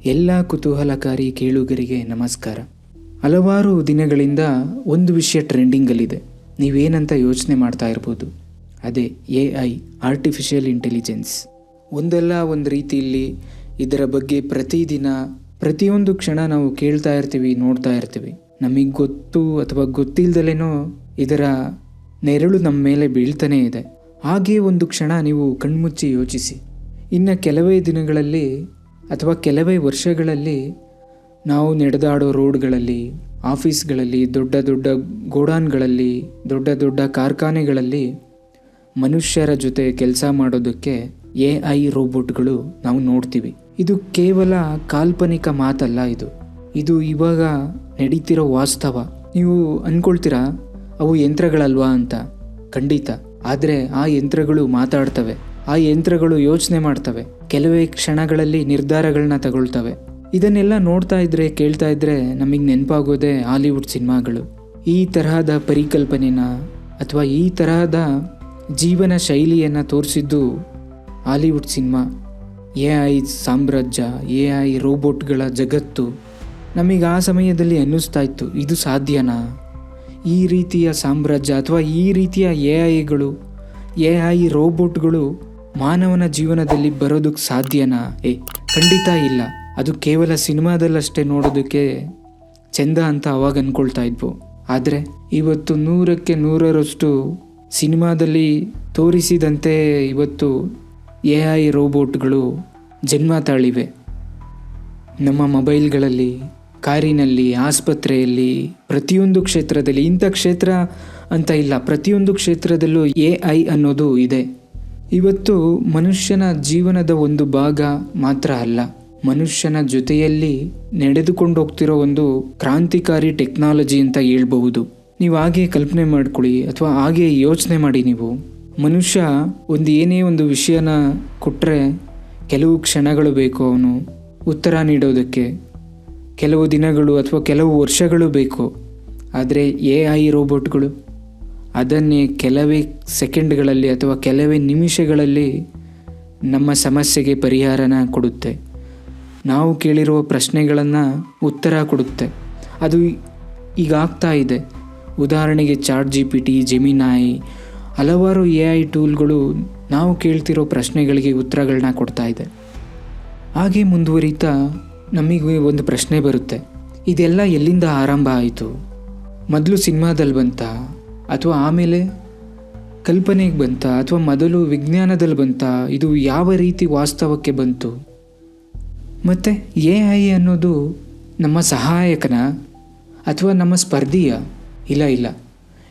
ಎಲ್ಲ ಕುತೂಹಲಕಾರಿ ಕೇಳುಗರಿಗೆ ನಮಸ್ಕಾರ. ಹಲವಾರು ದಿನಗಳಿಂದ ಒಂದು ವಿಷಯ ಟ್ರೆಂಡಿಂಗಲ್ಲಿದೆ. ನೀವೇನಂತ ಯೋಚನೆ ಮಾಡ್ತಾ ಇರ್ಬೋದು. ಅದೇ AI, ಆರ್ಟಿಫಿಷಿಯಲ್ ಇಂಟೆಲಿಜೆನ್ಸ್. ಒಂದಲ್ಲ ಒಂದು ರೀತಿಯಲ್ಲಿ ಇದರ ಬಗ್ಗೆ ಪ್ರತಿದಿನ ಪ್ರತಿಯೊಂದು ಕ್ಷಣ ನಾವು ಕೇಳ್ತಾ ಇರ್ತೀವಿ, ನೋಡ್ತಾ ಇರ್ತೀವಿ. ನಮಗೆ ಗೊತ್ತು ಅಥವಾ ಗೊತ್ತಿಲ್ಲದಲೇನೋ ಇದರ ನೆರಳು ನಮ್ಮ ಮೇಲೆ ಬೀಳ್ತಾನೇ ಇದೆ. ಹಾಗೇ ಒಂದು ಕ್ಷಣ ನೀವು ಕಣ್ಮುಚ್ಚಿ ಯೋಚಿಸಿ. ಇನ್ನು ಕೆಲವೇ ದಿನಗಳಲ್ಲಿ ಅಥವಾ ಕೆಲವೇ ವರ್ಷಗಳಲ್ಲಿ ನಾವು ನಡೆದಾಡೋ ರೋಡ್ಗಳಲ್ಲಿ, ಆಫೀಸ್ಗಳಲ್ಲಿ, ದೊಡ್ಡ ದೊಡ್ಡ ಗೋಡಾನ್ಗಳಲ್ಲಿ, ದೊಡ್ಡ ದೊಡ್ಡ ಕಾರ್ಖಾನೆಗಳಲ್ಲಿ ಮನುಷ್ಯರ ಜೊತೆ ಕೆಲಸ ಮಾಡೋದಕ್ಕೆ AI ರೋಬೋಟ್ಗಳು ನಾವು ನೋಡ್ತೀವಿ. ಇದು ಕೇವಲ ಕಾಲ್ಪನಿಕ ಮಾತಲ್ಲ. ಇದು ಇವಾಗ ನಡೀತಿರೋ ವಾಸ್ತವ. ನೀವು ಅಂದ್ಕೊಳ್ತೀರಾ ಅವು ಯಂತ್ರಗಳಲ್ವಾ ಅಂತ. ಖಂಡಿತ. ಆದರೆ ಆ ಯಂತ್ರಗಳು ಮಾತಾಡ್ತವೆ, ಆ ಯಂತ್ರಗಳು ಯೋಚನೆ ಮಾಡ್ತವೆ, ಕೆಲವೇ ಕ್ಷಣಗಳಲ್ಲಿ ನಿರ್ಧಾರಗಳನ್ನ ತಗೊಳ್ತವೆ. ಇದನ್ನೆಲ್ಲ ನೋಡ್ತಾ ಇದ್ರೆ, ಕೇಳ್ತಾ ಇದ್ರೆ ನಮಗೆ ನೆನಪಾಗೋದೇ ಹಾಲಿವುಡ್ ಸಿನಿಮಾಗಳು. ಈ ತರಹದ ಪರಿಕಲ್ಪನೆನ ಅಥವಾ ಈ ತರಹದ ಜೀವನ ಶೈಲಿಯನ್ನು ತೋರಿಸಿದ್ದು ಹಾಲಿವುಡ್ ಸಿನಿಮಾ. AI ಸಾಮ್ರಾಜ್ಯ, AI ರೋಬೋಟ್ಗಳ ಜಗತ್ತು. ನಮಗೆ ಆ ಸಮಯದಲ್ಲಿ ಅನ್ನಿಸ್ತಾ ಇತ್ತು, ಇದು ಸಾಧ್ಯನಾ? ಈ ರೀತಿಯ ಸಾಮ್ರಾಜ್ಯ ಅಥವಾ ಈ ರೀತಿಯ AI ರೋಬೋಟ್ಗಳು ಮಾನವನ ಜೀವನದಲ್ಲಿ ಬರೋದಕ್ಕೆ ಸಾಧ್ಯನಾ? ಖಂಡಿತ ಇಲ್ಲ. ಅದು ಕೇವಲ ಸಿನಿಮಾದಲ್ಲಷ್ಟೇ ನೋಡೋದಕ್ಕೆ ಚೆಂದ ಅಂತ ಅವಾಗ ಅಂದ್ಕೊಳ್ತಾ ಇದ್ವು. ಆದರೆ ಇವತ್ತು 100ಕ್ಕೆ 100ರಷ್ಟು ಸಿನಿಮಾದಲ್ಲಿ ತೋರಿಸಿದಂತೆ ಇವತ್ತು AI ರೋಬೋಟ್ಗಳು ಜನ್ಮ ತಾಳಿವೆ. ನಮ್ಮ ಮೊಬೈಲ್ಗಳಲ್ಲಿ, ಕಾರಿನಲ್ಲಿ, ಆಸ್ಪತ್ರೆಯಲ್ಲಿ, ಪ್ರತಿಯೊಂದು ಕ್ಷೇತ್ರದಲ್ಲಿ. ಇಂಥ ಕ್ಷೇತ್ರ ಅಂತ ಇಲ್ಲ, ಪ್ರತಿಯೊಂದು ಕ್ಷೇತ್ರದಲ್ಲೂ AI ಅನ್ನೋದು ಇದೆ. ಇವತ್ತು ಮನುಷ್ಯನ ಜೀವನದ ಒಂದು ಭಾಗ ಮಾತ್ರ ಅಲ್ಲ, ಮನುಷ್ಯನ ಜೊತೆಯಲ್ಲಿ ನಡೆದುಕೊಂಡು ಹೋಗ್ತಿರೋ ಒಂದು ಕ್ರಾಂತಿಕಾರಿ ಟೆಕ್ನಾಲಜಿ ಅಂತ ಹೇಳ್ಬಹುದು. ನೀವು ಹಾಗೆ ಕಲ್ಪನೆ ಮಾಡ್ಕೊಳ್ಳಿ ಅಥವಾ ಹಾಗೆ ಯೋಚನೆ ಮಾಡಿ. ನೀವು ಮನುಷ್ಯ ಏನೇ ಒಂದು ವಿಷಯನ ಕೊಟ್ಟರೆ ಕೆಲವು ಕ್ಷಣಗಳು ಬೇಕು ಅವನು ಉತ್ತರ ನೀಡೋದಕ್ಕೆ, ಕೆಲವು ದಿನಗಳು ಅಥವಾ ಕೆಲವು ವರ್ಷಗಳು ಬೇಕು. ಆದರೆ AI ರೋಬೋಟ್ಗಳು ಅದನ್ನೇ ಕೆಲವೇ ಸೆಕೆಂಡ್ಗಳಲ್ಲಿ ಅಥವಾ ಕೆಲವೇ ನಿಮಿಷಗಳಲ್ಲಿ ನಮ್ಮ ಸಮಸ್ಯೆಗೆ ಪರಿಹಾರನ ಕೊಡುತ್ತೆ. ನಾವು ಕೇಳಿರುವ ಪ್ರಶ್ನೆಗಳನ್ನು ಉತ್ತರ ಕೊಡುತ್ತೆ. ಅದು ಈಗ ಆಗ್ತಾ ಇದೆ. ಉದಾಹರಣೆಗೆ ChatGPT, ಜೆಮಿನಾಯ್, ಹಲವಾರು AI ಟೂಲ್ಗಳು ನಾವು ಕೇಳ್ತಿರೋ ಪ್ರಶ್ನೆಗಳಿಗೆ ಉತ್ತರಗಳನ್ನ ಕೊಡ್ತಾ ಇದೆ. ಹಾಗೆ ಮುಂದುವರಿತಾ ನಮಗೆ ಒಂದು ಪ್ರಶ್ನೆ ಬರುತ್ತೆ, ಇದೆಲ್ಲ ಎಲ್ಲಿಂದ ಆರಂಭ ಆಯಿತು? ಮೊದಲು ಸಿನಿಮಾದಲ್ಲಿ ಬಂತ, ಅಥವಾ ಆಮೇಲೆ ಕಲ್ಪನೆಗೆ ಬಂತ, ಅಥವಾ ಮೊದಲು ವಿಜ್ಞಾನದಲ್ಲಿ ಬಂತ? ಇದು ಯಾವ ರೀತಿ ವಾಸ್ತವಕ್ಕೆ ಬಂತು? ಮತ್ತು AI ಅನ್ನೋದು ನಮ್ಮ ಸಹಾಯಕನ ಅಥವಾ ನಮ್ಮ ಸ್ಪರ್ಧಿಯ? ಇಲ್ಲ,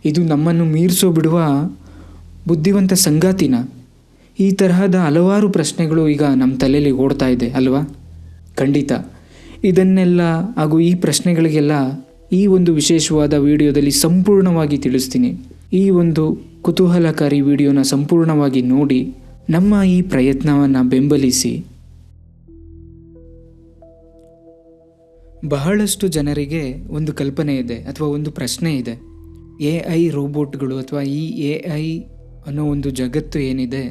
ಇದು ನಮ್ಮನ್ನು ಮೀರಿಸೋ ಬಿಡುವ ಬುದ್ಧಿವಂತ ಸಂಗಾತಿನ? ಈ ತರಹದ ಹಲವಾರು ಪ್ರಶ್ನೆಗಳು ಈಗ ನಮ್ಮ ತಲೆಯಲ್ಲಿ ಓಡ್ತಾ ಇದೆ ಅಲ್ವಾ? ಖಂಡಿತ. ಇದನ್ನೆಲ್ಲ ಹಾಗೂ ಈ ಪ್ರಶ್ನೆಗಳಿಗೆಲ್ಲ ಈ ಒಂದು ವಿಶೇಷವಾದ ವಿಡಿಯೋದಲ್ಲಿ ಸಂಪೂರ್ಣವಾಗಿ ತಿಳಿಸ್ತೀನಿ. ಈ ಒಂದು ಕುತೂಹಲಕಾರಿ ವಿಡಿಯೋನ ಸಂಪೂರ್ಣವಾಗಿ ನೋಡಿ ನಮ್ಮ ಈ ಪ್ರಯತ್ನವನ್ನು ಬೆಂಬಲಿಸಿ. ಬಹಳಷ್ಟು ಜನರಿಗೆ ಒಂದು ಕಲ್ಪನೆ ಇದೆ ಅಥವಾ ಒಂದು ಪ್ರಶ್ನೆ ಇದೆ. AI ರೋಬೋಟ್ಗಳು ಅಥವಾ ಈ AI ಅನ್ನೋ ಒಂದು ಜಗತ್ತು ಏನಿದೆ,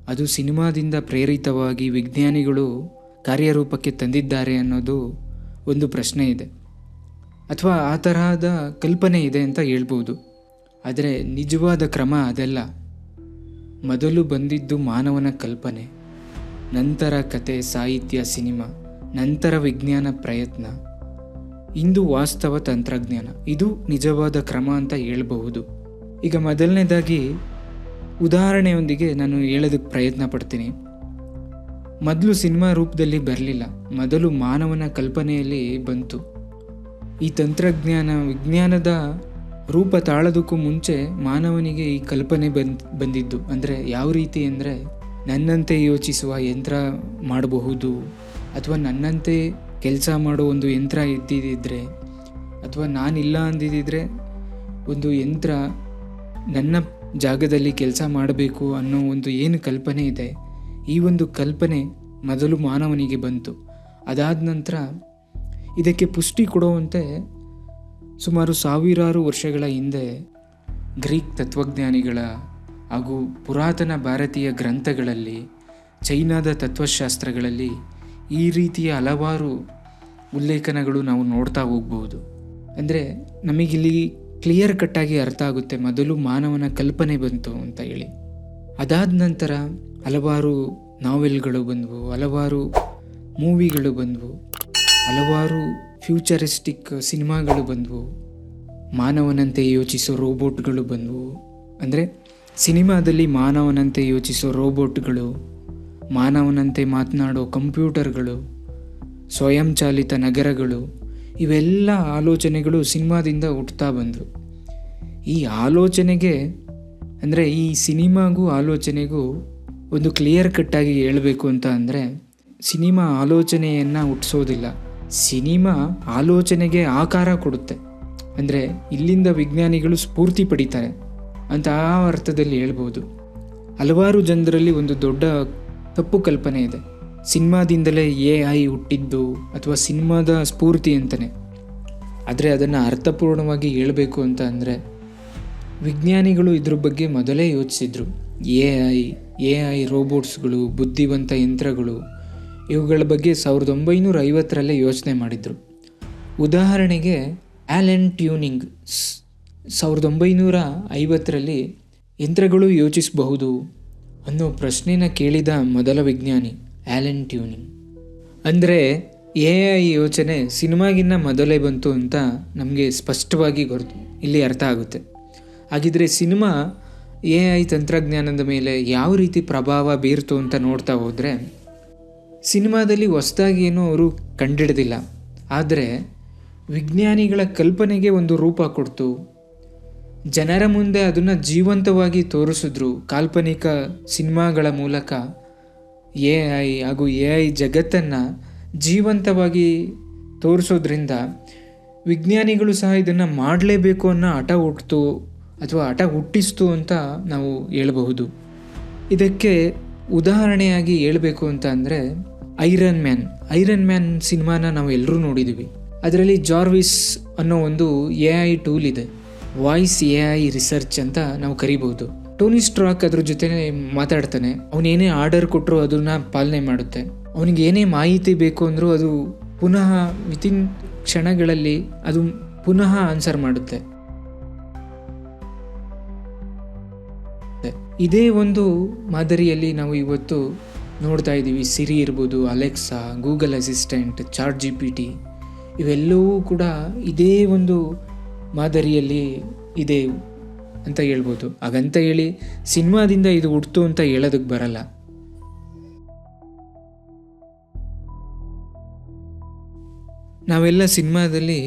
ಅದು ಸಿನಿಮಾದಿಂದ ಪ್ರೇರಿತವಾಗಿ ವಿಜ್ಞಾನಿಗಳು ಕಾರ್ಯರೂಪಕ್ಕೆ ತಂದಿದ್ದಾರೆ ಅನ್ನೋದು ಒಂದು ಪ್ರಶ್ನೆ ಇದೆ, ಅಥವಾ ಆ ತರಹದ ಕಲ್ಪನೆ ಇದೆ ಅಂತ ಹೇಳ್ಬೋದು. ಆದರೆ ನಿಜವಾದ ಕ್ರಮ ಅದಲ್ಲ. ಮೊದಲು ಬಂದಿದ್ದು ಮಾನವನ ಕಲ್ಪನೆ, ನಂತರ ಕತೆ, ಸಾಹಿತ್ಯ, ಸಿನಿಮಾ, ನಂತರ ವಿಜ್ಞಾನ ಪ್ರಯತ್ನ, ಇಂದು ವಾಸ್ತವ ತಂತ್ರಜ್ಞಾನ. ಇದು ನಿಜವಾದ ಕ್ರಮ ಅಂತ ಹೇಳ್ಬಹುದು. ಈಗ ಮೊದಲನೇದಾಗಿ ಉದಾಹರಣೆಯೊಂದಿಗೆ ನಾನು ಹೇಳೋದಕ್ಕೆ ಪ್ರಯತ್ನ ಪಡ್ತೀನಿ. ಮೊದಲು ಸಿನಿಮಾ ರೂಪದಲ್ಲಿ ಬರಲಿಲ್ಲ, ಮೊದಲು ಮಾನವನ ಕಲ್ಪನೆಯಲ್ಲಿ ಬಂತು. ಈ ತಂತ್ರಜ್ಞಾನ ವಿಜ್ಞಾನದ ರೂಪ ತಾಳೋದಕ್ಕೂ ಮುಂಚೆ ಮಾನವನಿಗೆ ಈ ಕಲ್ಪನೆ ಬಂದಿದ್ದು. ಅಂದರೆ ಯಾವ ರೀತಿ ಅಂದರೆ, ನನ್ನಂತೆ ಯೋಚಿಸುವ ಯಂತ್ರ ಮಾಡಬಹುದು, ಅಥವಾ ನನ್ನಂತೆ ಕೆಲಸ ಮಾಡೋ ಒಂದು ಯಂತ್ರ ಇದ್ದಿದ್ದರೆ, ಅಥವಾ ನಾನಿಲ್ಲ ಅಂದಿದ್ದರೆ ಒಂದು ಯಂತ್ರ ನನ್ನ ಜಾಗದಲ್ಲಿ ಕೆಲಸ ಮಾಡಬೇಕು ಅನ್ನೋ ಒಂದು ಏನು ಕಲ್ಪನೆ ಇದೆ, ಈ ಒಂದು ಕಲ್ಪನೆ ಮೊದಲು ಮಾನವನಿಗೆ ಬಂತು. ಅದಾದ ನಂತರ ಇದಕ್ಕೆ ಪುಷ್ಟಿ ಕೊಡುವಂತೆ ಸುಮಾರು ಸಾವಿರಾರು ವರ್ಷಗಳ ಹಿಂದೆ ಗ್ರೀಕ್ ತತ್ವಜ್ಞಾನಿಗಳ ಹಾಗೂ ಪುರಾತನ ಭಾರತೀಯ ಗ್ರಂಥಗಳಲ್ಲಿ, ಚೈನಾದ ತತ್ವಶಾಸ್ತ್ರಗಳಲ್ಲಿ ಈ ರೀತಿಯ ಹಲವಾರು ಉಲ್ಲೇಖನಗಳು ನಾವು ನೋಡ್ತಾ ಹೋಗ್ಬೋದು. ಅಂದರೆ ನಮಗಿಲ್ಲಿ ಕ್ಲಿಯರ್ ಕಟ್ಟಾಗಿ ಅರ್ಥ ಆಗುತ್ತೆ ಮೊದಲು ಮಾನವನ ಕಲ್ಪನೆ ಬಂತು ಅಂತ ಹೇಳಿ. ಅದಾದ ನಂತರ ಹಲವಾರು ನಾವೆಲ್ಗಳು ಬಂದವು, ಹಲವಾರು ಮೂವಿಗಳು ಬಂದವು, ಹಲವಾರು ಫ್ಯೂಚರಿಸ್ಟಿಕ್ ಸಿನಿಮಾಗಳು ಬಂದವು, ಮಾನವನಂತೆ ಯೋಚಿಸೋ ರೋಬೋಟ್ಗಳು ಬಂದವು. ಅಂದರೆ ಸಿನಿಮಾದಲ್ಲಿ ಮಾನವನಂತೆ ಯೋಚಿಸೋ ರೋಬೋಟ್ಗಳು, ಮಾನವನಂತೆ ಮಾತನಾಡೋ ಕಂಪ್ಯೂಟರ್ಗಳು, ಸ್ವಯಂಚಾಲಿತ ನಗರಗಳು, ಇವೆಲ್ಲ ಆಲೋಚನೆಗಳು ಸಿನಿಮಾದಿಂದ ಹುಟ್ಟುತ್ತಾ ಬಂದವು. ಈ ಆಲೋಚನೆಗೆ ಅಂದರೆ ಈ ಸಿನಿಮಾಗೂ ಆಲೋಚನೆಗೂ ಒಂದು ಕ್ಲಿಯರ್ ಕಟ್ಟಾಗಿ ಹೇಳಬೇಕು ಅಂತ ಅಂದರೆ, ಸಿನಿಮಾ ಆಲೋಚನೆಯನ್ನು ಹುಟ್ಟಿಸೋದಿಲ್ಲ, ಸಿನಿಮಾ ಆಲೋಚನೆಗೆ ಆಕಾರ ಕೊಡುತ್ತೆ. ಅಂದರೆ ಇಲ್ಲಿಂದ ವಿಜ್ಞಾನಿಗಳು ಸ್ಫೂರ್ತಿ ಪಡಿತಾರೆ ಅಂತ ಆ ಅರ್ಥದಲ್ಲಿ ಹೇಳ್ಬೋದು. ಹಲವಾರು ಜನರಲ್ಲಿ ಒಂದು ದೊಡ್ಡ ತಪ್ಪು ಕಲ್ಪನೆ ಇದೆ, ಸಿನಿಮಾದಿಂದಲೇ AI ಹುಟ್ಟಿದ್ದು ಅಥವಾ ಸಿನಿಮಾದ ಸ್ಫೂರ್ತಿ ಅಂತಲೇ. ಆದರೆ ಅದನ್ನು ಅರ್ಥಪೂರ್ಣವಾಗಿ ಹೇಳಬೇಕು ಅಂತ ಅಂದರೆ, ವಿಜ್ಞಾನಿಗಳು ಇದ್ರ ಬಗ್ಗೆ ಮೊದಲೇ ಯೋಚಿಸಿದ್ರು. AI ರೋಬೋಟ್ಸ್ಗಳು, ಬುದ್ಧಿವಂತ ಯಂತ್ರಗಳು, ಇವುಗಳ ಬಗ್ಗೆ 1950ರಲ್ಲೇ ಯೋಚನೆ ಮಾಡಿದರು. ಉದಾಹರಣೆಗೆ ಆ್ಯಲನ್ ಟ್ಯೂರಿಂಗ್ 1950ರಲ್ಲಿ ಯಂತ್ರಗಳು ಯೋಚಿಸಬಹುದು ಅನ್ನೋ ಪ್ರಶ್ನೆನ ಕೇಳಿದ ಮೊದಲ ವಿಜ್ಞಾನಿ ಆ್ಯಲನ್ ಟ್ಯೂರಿಂಗ್. ಅಂದರೆ AI ಯೋಚನೆ ಸಿನಿಮಾಗಿನ್ನ ಮೊದಲೇ ಬಂತು ಅಂತ ನಮಗೆ ಸ್ಪಷ್ಟವಾಗಿ ಇಲ್ಲಿ ಅರ್ಥ ಆಗುತ್ತೆ. ಹಾಗಿದ್ರೆ ಸಿನಿಮಾ AI ತಂತ್ರಜ್ಞಾನದ ಮೇಲೆ ಯಾವ ರೀತಿ ಪ್ರಭಾವ ಬೀರ್ತು ಅಂತ ನೋಡ್ತಾ ಹೋದರೆ, ಸಿನಿಮಾದಲ್ಲಿ ಹೊಸದಾಗಿ ಏನೂ ಅವರು ಕಂಡಿಡ್ದಿಲ್ಲ, ಆದರೆ ವಿಜ್ಞಾನಿಗಳ ಕಲ್ಪನೆಗೆ ಒಂದು ರೂಪ ಕೊಡ್ತು, ಜನರ ಮುಂದೆ ಅದನ್ನು ಜೀವಂತವಾಗಿ ತೋರಿಸಿದ್ರು. ಕಾಲ್ಪನಿಕ ಸಿನಿಮಾಗಳ ಮೂಲಕ AI ಹಾಗೂ AI ಜಗತ್ತನ್ನು ಜೀವಂತವಾಗಿ ತೋರಿಸೋದ್ರಿಂದ ವಿಜ್ಞಾನಿಗಳು ಸಹ ಇದನ್ನು ಮಾಡಲೇಬೇಕು ಅನ್ನೋ ಹಠ ಹುಟ್ಟಿತು ಅಥವಾ ಹಠ ಹುಟ್ಟಿಸ್ತು ಅಂತ ನಾವು ಹೇಳಬಹುದು. ಇದಕ್ಕೆ ಉದಾಹರಣೆಯಾಗಿ ಹೇಳಬೇಕು ಅಂತ ಅಂದರೆ ಐರನ್ ಮ್ಯಾನ್ ಸಿನಿಮಾನ ನಾವು ಎಲ್ಲರೂ ನೋಡಿದ್ದೀವಿ. ಅದರಲ್ಲಿ ಜಾರ್ವಿಸ್ ಅನ್ನೋ ಒಂದು AI ಟೂಲ್ ಇದೆ, ವಾಯ್ಸ್ AI ರಿಸರ್ಚ್ ಅಂತ ನಾವು ಕರಿಬಹುದು. ಟೋನಿ ಸ್ಟ್ರಾಕ್ ಅದ್ರ ಜೊತೆ ಮಾತಾಡ್ತಾನೆ, ಅವನೇನೇ ಆರ್ಡರ್ ಕೊಟ್ಟರು ಅದನ್ನು ಪಾಲನೆ ಮಾಡುತ್ತೆ, ಅವನಿಗೆ ಏನೇ ಮಾಹಿತಿ ಬೇಕು ಅಂದರೂ ಅದು ಪುನಃ ವಿತಿನ್ ಕ್ಷಣಗಳಲ್ಲಿ ಅದು ಪುನಃ ಆನ್ಸರ್ ಮಾಡುತ್ತೆ. ಇದೇ ಒಂದು ಮಾದರಿಯಲ್ಲಿ ನಾವು ಇವತ್ತು ನೋಡ್ತಾ ಇದ್ದೀವಿ. ಸಿರಿ ಇರ್ಬೋದು, ಅಲೆಕ್ಸಾ, ಗೂಗಲ್ ಅಸಿಸ್ಟೆಂಟ್, ChatGPT, ಇವೆಲ್ಲವೂ ಕೂಡ ಇದೇ ಒಂದು ಮಾದರಿಯಲ್ಲಿ ಇದೆ ಅಂತ ಹೇಳ್ಬೋದು. ಹಾಗಂತ ಹೇಳಿ ಸಿನಿಮಾದಿಂದ ಇದು ಹುಟ್ಟಿತು ಅಂತ ಹೇಳೋದಕ್ಕೆ ಬರಲ್ಲ. ನಾವೆಲ್ಲ ಸಿನಿಮಾದಲ್ಲಿ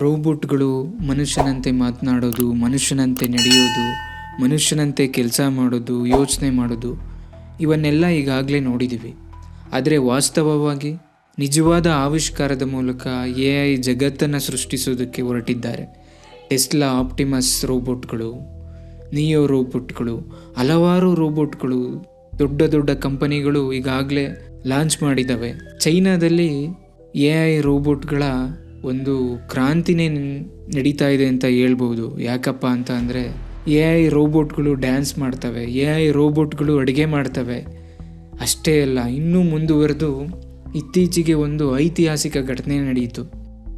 ರೋಬೋಟ್ಗಳು ಮನುಷ್ಯನಂತೆ ಮಾತನಾಡೋದು, ಮನುಷ್ಯನಂತೆ ನಡೆಯೋದು, ಮನುಷ್ಯನಂತೆ ಕೆಲಸ ಮಾಡೋದು, ಯೋಚನೆ ಮಾಡೋದು, ಇವನ್ನೆಲ್ಲ ಈಗಾಗಲೇ ನೋಡಿದ್ದೀವಿ. ಆದರೆ ವಾಸ್ತವವಾಗಿ ನಿಜವಾದ ಆವಿಷ್ಕಾರದ ಮೂಲಕ AI ಜಗತ್ತನ್ನು ಸೃಷ್ಟಿಸೋದಕ್ಕೆ ಹೊರಟಿದ್ದಾರೆ. ಟೆಸ್ಲಾ, ಆಪ್ಟಿಮಸ್ ರೋಬೋಟ್ಗಳು, ನಿಯೋ ರೋಬೋಟ್ಗಳು, ಹಲವಾರು ರೋಬೋಟ್ಗಳು ದೊಡ್ಡ ದೊಡ್ಡ ಕಂಪನಿಗಳು ಈಗಾಗಲೇ ಲಾಂಚ್ ಮಾಡಿದ್ದಾವೆ. ಚೈನಾದಲ್ಲಿ AI ರೋಬೋಟ್ಗಳ ಒಂದು ಕ್ರಾಂತಿನೇ ನಡೀತಾ ಇದೆ ಅಂತ ಹೇಳ್ಬೋದು. ಯಾಕಪ್ಪ ಅಂತ ಅಂದರೆ AI ರೋಬೋಟ್ಗಳು ಡ್ಯಾನ್ಸ್ ಮಾಡ್ತವೆ, AI ರೋಬೋಟ್ಗಳು ಅಡುಗೆ ಮಾಡ್ತವೆ. ಅಷ್ಟೇ ಅಲ್ಲ, ಇನ್ನೂ ಮುಂದುವರೆದು ಇತ್ತೀಚೆಗೆ ಒಂದು ಐತಿಹಾಸಿಕ ಘಟನೆ ನಡೆಯಿತು.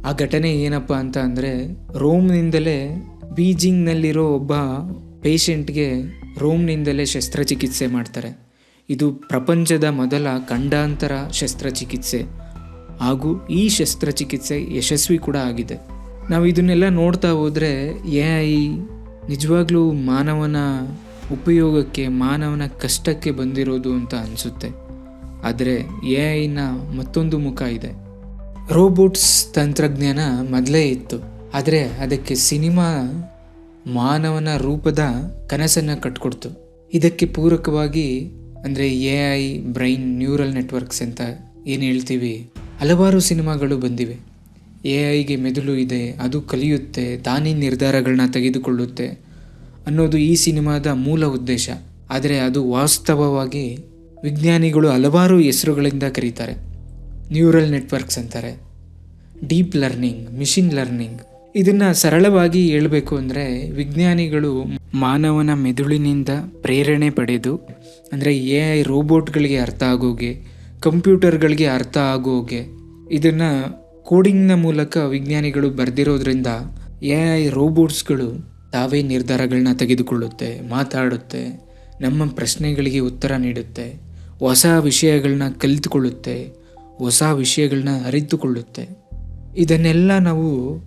ಆ ಘಟನೆ ಏನಪ್ಪ ಅಂತ ಅಂದರೆ, ರೋಮ್ನಿಂದಲೇ ಬೀಜಿಂಗ್ನಲ್ಲಿರೋ ಒಬ್ಬ ಪೇಷಂಟ್ಗೆ ರೋಮ್ನಿಂದಲೇ ಶಸ್ತ್ರಚಿಕಿತ್ಸೆ ಮಾಡ್ತಾರೆ. ಇದು ಪ್ರಪಂಚದ ಮೊದಲ ಖಂಡಾಂತರ ಶಸ್ತ್ರಚಿಕಿತ್ಸೆ ಹಾಗೂ ಈ ಶಸ್ತ್ರಚಿಕಿತ್ಸೆ ಯಶಸ್ವಿ ಕೂಡ ಆಗಿದೆ. ನಾವು ಇದನ್ನೆಲ್ಲ ನೋಡ್ತಾ ಹೋದರೆ AI ನಿಜವಾಗ್ಲೂ ಮಾನವನ ಉಪಯೋಗಕ್ಕೆ, ಮಾನವನ ಕಷ್ಟಕ್ಕೆ ಬಂದಿರೋದು ಅಂತ ಅನಿಸುತ್ತೆ. ಆದರೆ AIನ ಮತ್ತೊಂದು ಮುಖ ಇದೆ. ರೋಬೋಟ್ಸ್ ತಂತ್ರಜ್ಞಾನ ಮೊದಲೇ ಇತ್ತು, ಆದರೆ ಅದಕ್ಕೆ ಸಿನಿಮಾ ಮಾನವನ ರೂಪದ ಕನಸನ್ನು ಕಟ್ಕೊಡ್ತು. ಇದಕ್ಕೆ ಪೂರಕವಾಗಿ ಅಂದರೆ AI ಬ್ರೈನ್ ನ್ಯೂರಲ್ ನೆಟ್ವರ್ಕ್ಸ್ ಅಂತ ಏನು ಹೇಳ್ತೀವಿ, ಹಲವಾರು ಸಿನಿಮಾಗಳು ಬಂದಿವೆ. AIಗೆ ಮೆದುಳು ಇದೆ, ಅದು ಕಲಿಯುತ್ತೆ, ತಾನೇ ನಿರ್ಧಾರಗಳನ್ನ ತೆಗೆದುಕೊಳ್ಳುತ್ತೆ ಅನ್ನೋದು ಈ ಸಿನಿಮಾದ ಮೂಲ ಉದ್ದೇಶ. ಆದರೆ ಅದು ವಾಸ್ತವವಾಗಿ ವಿಜ್ಞಾನಿಗಳು ಹಲವಾರು ಹೆಸರುಗಳಿಂದ ಕರೀತಾರೆ. ನ್ಯೂರಲ್ ನೆಟ್ವರ್ಕ್ಸ್ ಅಂತಾರೆ, ಡೀಪ್ ಲರ್ನಿಂಗ್, ಮಿಷಿನ್ ಲರ್ನಿಂಗ್. ಇದನ್ನು ಸರಳವಾಗಿ ಹೇಳಬೇಕು ಅಂದರೆ, ವಿಜ್ಞಾನಿಗಳು ಮಾನವನ ಮೆದುಳಿನಿಂದ ಪ್ರೇರಣೆ ಪಡೆದು, ಅಂದರೆ AI ರೋಬೋಟ್ಗಳಿಗೆ ಅರ್ಥ ಆಗೋಗೆ, ಕಂಪ್ಯೂಟರ್ಗಳಿಗೆ ಅರ್ಥ ಆಗೋಗೆ ಇದನ್ನು ಕೋಡಿಂಗ್ನ ಮೂಲಕ ವಿಜ್ಞಾನಿಗಳು ಬರೆದಿರೋದ್ರಿಂದ AI ರೋಬೋಟ್ಸ್ಗಳು ತಾವೇ ನಿರ್ಧಾರಗಳನ್ನ ತೆಗೆದುಕೊಳ್ಳುತ್ತೆ, ಮಾತಾಡುತ್ತೆ, ನಮ್ಮ ಪ್ರಶ್ನೆಗಳಿಗೆ ಉತ್ತರ ನೀಡುತ್ತೆ, ಹೊಸ ವಿಷಯಗಳನ್ನ ಕಲಿತುಕೊಳ್ಳುತ್ತೆ, ಹೊಸ ವಿಷಯಗಳನ್ನ ಅರಿತುಕೊಳ್ಳುತ್ತೆ. ಇದನ್ನೆಲ್ಲ ನಾವು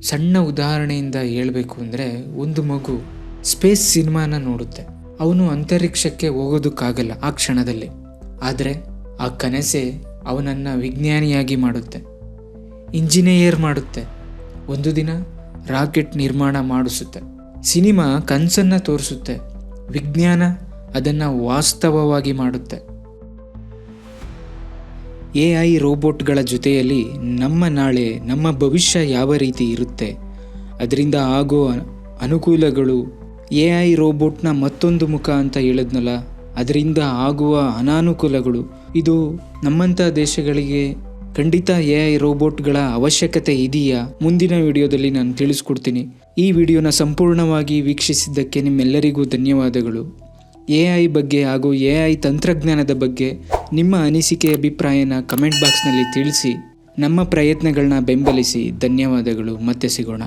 ಸಣ್ಣ ಉದಾಹರಣೆಯಿಂದ ಹೇಳಬೇಕು ಅಂದರೆ, ಒಂದು ಮಗು ಸ್ಪೇಸ್ ಸಿನಿಮಾನ ನೋಡುತ್ತೆ. ಅವನು ಅಂತರಿಕ್ಷಕ್ಕೆ ಹೋಗೋದಕ್ಕಾಗಲ್ಲ ಆ ಕ್ಷಣದಲ್ಲಿ, ಆದರೆ ಆ ಕನಸೆ ಅವನನ್ನು ವಿಜ್ಞಾನಿಯಾಗಿ ಮಾಡುತ್ತೆ, ಇಂಜಿನಿಯರ್ ಮಾಡುತ್ತೆ, ಒಂದು ದಿನ ರಾಕೆಟ್ ನಿರ್ಮಾಣ ಮಾಡಿಸುತ್ತೆ. ಸಿನಿಮಾ ಕನಸನ್ನು ತೋರಿಸುತ್ತೆ, ವಿಜ್ಞಾನ ಅದನ್ನು ವಾಸ್ತವವಾಗಿ ಮಾಡುತ್ತೆ. AI ರೋಬೋಟ್ಗಳ ಜೊತೆಯಲ್ಲಿ ನಮ್ಮ ನಾಳೆ, ನಮ್ಮ ಭವಿಷ್ಯ ಯಾವ ರೀತಿ ಇರುತ್ತೆ, ಅದರಿಂದ ಆಗೋ ಅನುಕೂಲಗಳು, AI ರೋಬೋಟ್ನ ಮತ್ತೊಂದು ಮುಖ ಅಂತ ಹೇಳಿದ್ನಲ್ಲ, ಅದರಿಂದ ಆಗುವ ಅನಾನುಕೂಲಗಳು, ಇದು ನಮ್ಮಂಥ ದೇಶಗಳಿಗೆ ಖಂಡಿತ AI ರೋಬೋಟ್ಗಳ ಅವಶ್ಯಕತೆ ಇದೆಯಾ? ಮುಂದಿನ ವಿಡಿಯೋದಲ್ಲಿ ನಾನು ತಿಳಿಸ್ಕೊಡ್ತೀನಿ. ಈ ವಿಡಿಯೋನ ಸಂಪೂರ್ಣವಾಗಿ ವೀಕ್ಷಿಸಿದ್ದಕ್ಕೆ ನಿಮ್ಮೆಲ್ಲರಿಗೂ ಧನ್ಯವಾದಗಳು. AI ಬಗ್ಗೆ ಹಾಗೂ AI ತಂತ್ರಜ್ಞಾನದ ಬಗ್ಗೆ ನಿಮ್ಮ ಅನಿಸಿಕೆ ಅಭಿಪ್ರಾಯನ ಕಮೆಂಟ್ ಬಾಕ್ಸ್ನಲ್ಲಿ ತಿಳಿಸಿ. ನಮ್ಮ ಪ್ರಯತ್ನಗಳನ್ನ ಬೆಂಬಲಿಸಿ. ಧನ್ಯವಾದಗಳು. ಮತ್ತೆ ಸಿಗೋಣ.